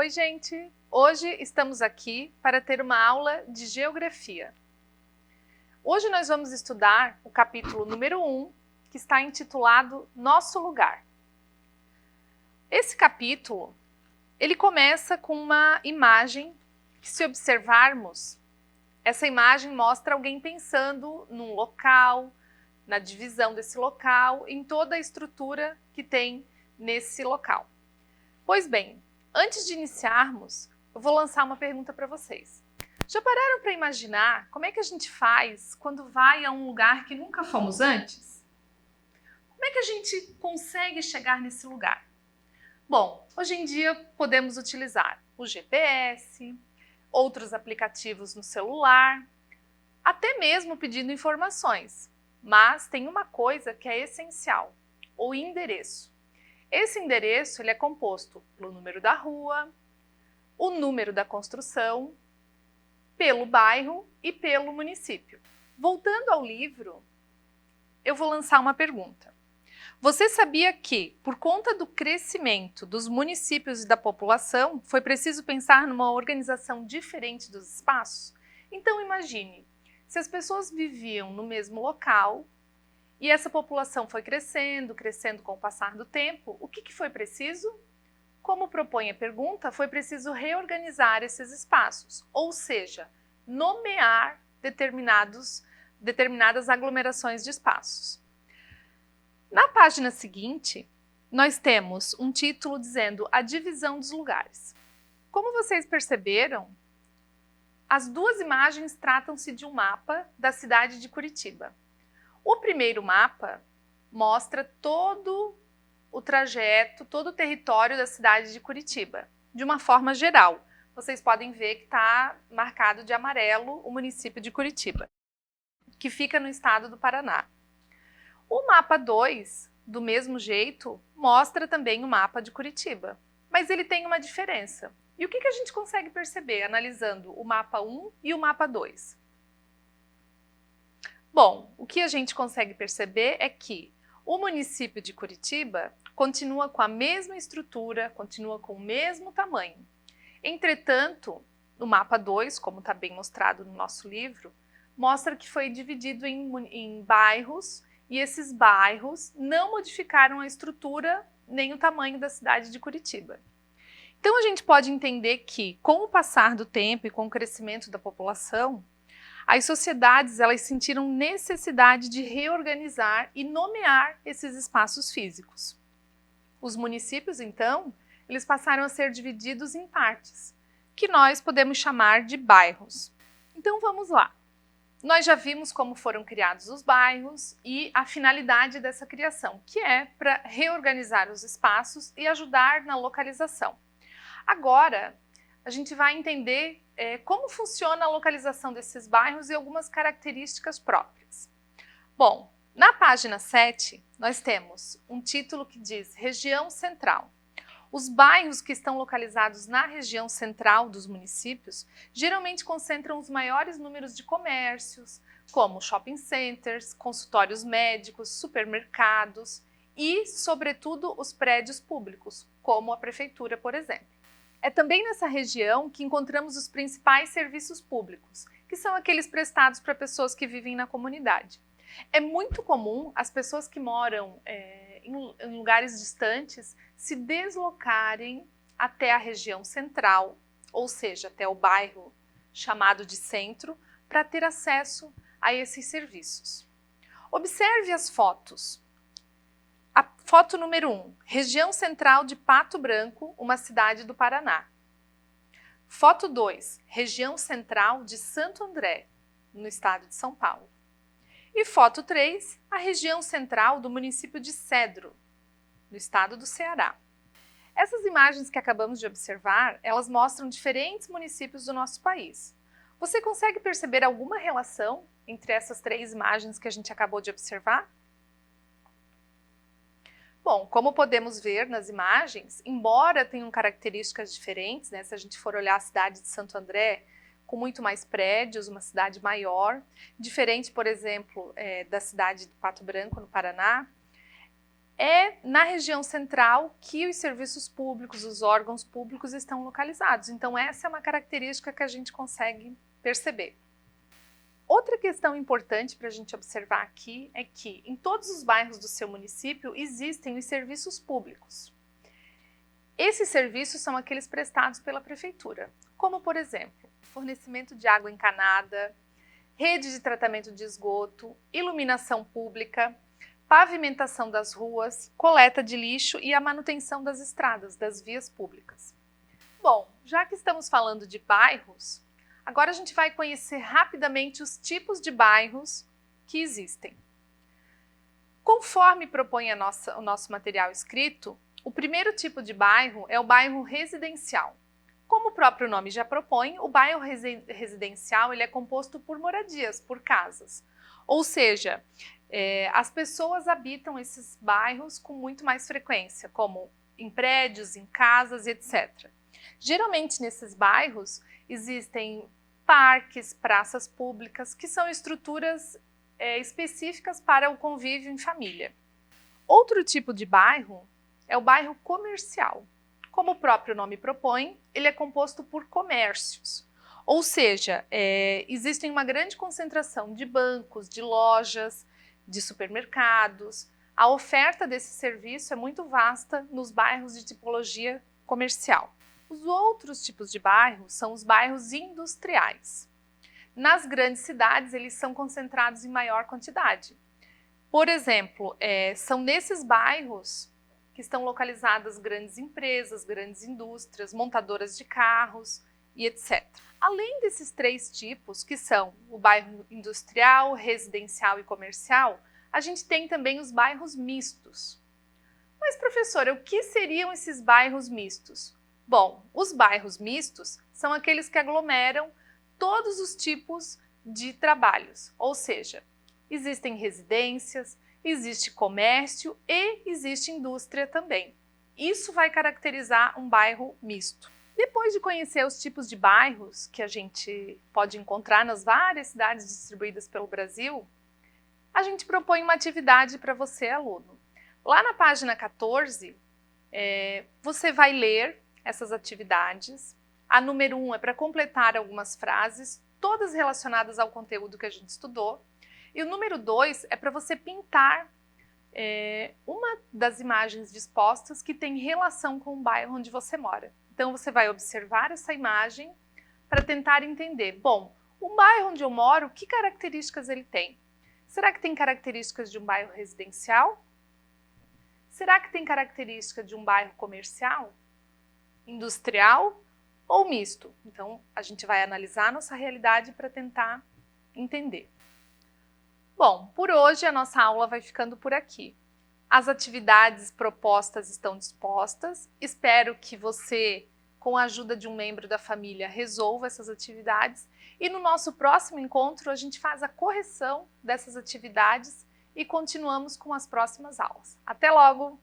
Oi, gente! Hoje estamos aqui para ter uma aula de geografia. Hoje nós vamos estudar o capítulo número 1, que está intitulado Nosso Lugar. Esse capítulo, ele começa com uma imagem que, se observarmos, essa imagem mostra alguém pensando num local, na divisão desse local, em toda a estrutura que tem nesse local. Pois bem, antes de iniciarmos, eu vou lançar uma pergunta para vocês. Já pararam para imaginar como é que a gente faz quando vai a um lugar que nunca fomos antes? Como é que a gente consegue chegar nesse lugar? Bom, hoje em dia podemos utilizar o GPS, outros aplicativos no celular, até mesmo pedindo informações. Mas tem uma coisa que é essencial, o endereço. Esse endereço ele é composto pelo número da rua, o número da construção, pelo bairro e pelo município. Voltando ao livro, eu vou lançar uma pergunta. Você sabia que, por conta do crescimento dos municípios e da população, foi preciso pensar numa organização diferente dos espaços? Então imagine, se as pessoas viviam no mesmo local, e essa população foi crescendo com o passar do tempo, o que foi preciso? Como propõe a pergunta, foi preciso reorganizar esses espaços, ou seja, nomear determinadas aglomerações de espaços. Na página seguinte, nós temos um título dizendo a divisão dos lugares. Como vocês perceberam, as duas imagens tratam-se de um mapa da cidade de Curitiba. O primeiro mapa mostra todo o trajeto, todo o território da cidade de Curitiba, de uma forma geral. Vocês podem ver que está marcado de amarelo o município de Curitiba, que fica no estado do Paraná. O mapa 2, do mesmo jeito, mostra também o mapa de Curitiba, mas ele tem uma diferença. E o que a gente consegue perceber analisando o mapa 1 e o mapa 2? Bom, o que a gente consegue perceber é que o município de Curitiba continua com a mesma estrutura, continua com o mesmo tamanho. Entretanto, no mapa 2, como está bem mostrado no nosso livro, mostra que foi dividido em bairros e esses bairros não modificaram a estrutura nem o tamanho da cidade de Curitiba. Então a gente pode entender que, com o passar do tempo e com o crescimento da população, as sociedades elas sentiram necessidade de reorganizar e nomear esses espaços físicos. Os municípios, então, eles passaram a ser divididos em partes, que nós podemos chamar de bairros. Então vamos lá. Nós já vimos como foram criados os bairros e a finalidade dessa criação, que é para reorganizar os espaços e ajudar na localização. Agora, a gente vai entender como funciona a localização desses bairros e algumas características próprias. Bom, na página 7, nós temos um título que diz Região Central. Os bairros que estão localizados na região central dos municípios geralmente concentram os maiores números de comércios, como shopping centers, consultórios médicos, supermercados e, sobretudo, os prédios públicos, como a prefeitura, por exemplo. É também nessa região que encontramos os principais serviços públicos, que são aqueles prestados para pessoas que vivem na comunidade. É muito comum as pessoas que moram em lugares distantes se deslocarem até a região central, ou seja, até o bairro chamado de centro, para ter acesso a esses serviços. Observe as fotos. A foto número 1, região central de Pato Branco, uma cidade do Paraná. Foto 2, região central de Santo André, no estado de São Paulo. E foto 3, a região central do município de Cedro, no estado do Ceará. Essas imagens que acabamos de observar, elas mostram diferentes municípios do nosso país. Você consegue perceber alguma relação entre essas três imagens que a gente acabou de observar? Bom, como podemos ver nas imagens, embora tenham características diferentes, né, se a gente for olhar a cidade de Santo André, com muito mais prédios, uma cidade maior, diferente, por exemplo, da cidade de Pato Branco, no Paraná, é na região central que os serviços públicos, os órgãos públicos estão localizados. Então essa é uma característica que a gente consegue perceber. Outra questão importante para a gente observar aqui é que em todos os bairros do seu município existem os serviços públicos. Esses serviços são aqueles prestados pela prefeitura, como por exemplo, fornecimento de água encanada, rede de tratamento de esgoto, iluminação pública, pavimentação das ruas, coleta de lixo e a manutenção das estradas, das vias públicas. Bom, já que estamos falando de bairros, agora a gente vai conhecer rapidamente os tipos de bairros que existem. Conforme propõe o nosso material escrito, o primeiro tipo de bairro é o bairro residencial. Como o próprio nome já propõe, o bairro residencial ele é composto por moradias, por casas. Ou seja, as pessoas habitam esses bairros com muito mais frequência, como em prédios, em casas, etc. Geralmente nesses bairros existem parques, praças públicas, que são estruturas específicas para o convívio em família. Outro tipo de bairro é o bairro comercial. Como o próprio nome propõe, ele é composto por comércios. Ou seja, existe uma grande concentração de bancos, de lojas, de supermercados. A oferta desse serviço é muito vasta nos bairros de tipologia comercial. Os outros tipos de bairros são os bairros industriais. Nas grandes cidades, eles são concentrados em maior quantidade. Por exemplo, são nesses bairros que estão localizadas grandes empresas, grandes indústrias, montadoras de carros e etc. Além desses três tipos, que são o bairro industrial, residencial e comercial, a gente tem também os bairros mistos. Mas, professora, o que seriam esses bairros mistos? Bom, os bairros mistos são aqueles que aglomeram todos os tipos de trabalhos, ou seja, existem residências, existe comércio e existe indústria também. Isso vai caracterizar um bairro misto. Depois de conhecer os tipos de bairros que a gente pode encontrar nas várias cidades distribuídas pelo Brasil, a gente propõe uma atividade para você, aluno. Lá na página 14, você vai ler essas atividades. A número 1 é para completar algumas frases, todas relacionadas ao conteúdo que a gente estudou. E o número 2 é para você pintar uma das imagens dispostas que tem relação com o bairro onde você mora. Então você vai observar essa imagem para tentar entender, bom, o bairro onde eu moro, que características ele tem? Será que tem características de um bairro residencial? Será que tem característica de um bairro comercial? Industrial ou misto? Então a gente vai analisar a nossa realidade para tentar entender. Bom, por hoje a nossa aula vai ficando por aqui. As atividades propostas estão dispostas. Espero que você, com a ajuda de um membro da família, resolva essas atividades. E no nosso próximo encontro a gente faz a correção dessas atividades e continuamos com as próximas aulas. Até logo!